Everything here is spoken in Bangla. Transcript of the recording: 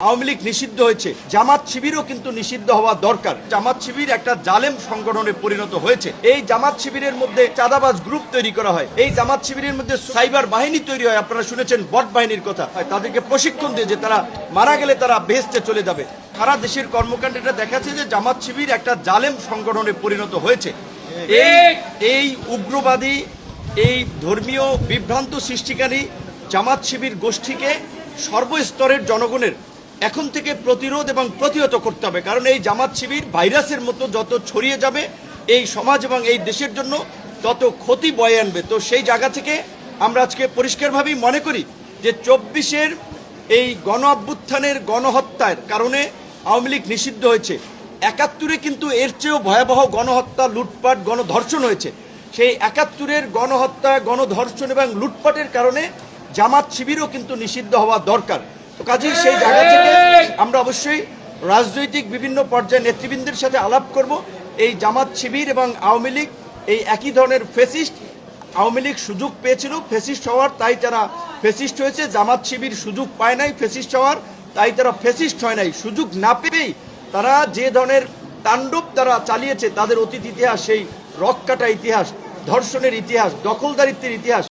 আওয়ামী লীগ নিষিদ্ধ হয়েছে, জামাত শিবিরও কিন্তু নিষিদ্ধ হওয়া দরকার। জামাত শিবির একটা জালেম সংগঠনে পরিণত হয়েছে। এই জামাত শিবিরের মধ্যে চাঁদাবাজ গ্রুপ তৈরি করা হয়, এই জামাত শিবিরের মধ্যে সাইবার বাহিনী তৈরি হয়। আপনারা শুনেছেন বট বাহিনীর কথা, তাদেরকে প্রশিক্ষণ দিয়ে যে তারা মারা গেলে তারা বেহেশতে চলে যাবে। সারা দেশের কর্মকাণ্ডটা দেখাচ্ছে যে জামাত শিবির একটা জালেম সংগঠনে পরিণত হয়েছে। এই উগ্রবাদী, এই ধর্মীয় বিভ্রান্ত সৃষ্টিকারী জামাত শিবির গোষ্ঠীকে সর্বস্তরের জনগণের এখন থেকে প্রতিরোধ এবং প্রতিহত করতে হবে। কারণ এই জামাত শিবির ভাইরাসের মতো যত ছড়িয়ে যাবে এই সমাজ এবং এই দেশের জন্য তত ক্ষতি বয়ে আনবে। তো সেই জায়গা থেকে আমরা আজকে পরিষ্কারভাবেই মনে করি যে 24-এর এই গণ অভ্যুত্থানের গণহত্যার কারণে আওয়ামী লীগ নিষিদ্ধ হয়েছে। 71-এ কিন্তু এর চেয়েও ভয়াবহ গণহত্যা, লুটপাট, গণধর্ষণ হয়েছে। সেই 71-এর গণহত্যা, গণধর্ষণ এবং লুটপাটের কারণে জামাত শিবিরও কিন্তু নিষিদ্ধ হওয়া দরকার। তো কাজেই সেই জায়গা থেকে আমরা অবশ্যই রাজনৈতিক বিভিন্ন পর্যায়ে নেতৃবৃন্দের সাথে আলাপ করব। এই জামাত শিবির এবং আওয়ামী লীগ এই একই ধরনের ফেসিস্ট। আওয়ামী লীগ সুযোগ পেয়েছিল ফেসিস্ট হওয়ার, তাই তারা ফেসিস্ট হয়েছে। জামাত শিবির সুযোগ পায় নাই ফেসিস্ট হওয়ার, তাই তারা ফেসিস্ট হয় নাই। সুযোগ না পেয়েই তারা যে ধরনের তাণ্ডব তারা চালিয়েছে, তাদের অতীত ইতিহাস, সেই রক কাটা ইতিহাস, ধর্ষণের ইতিহাস, দখলদারিত্বের ইতিহাস,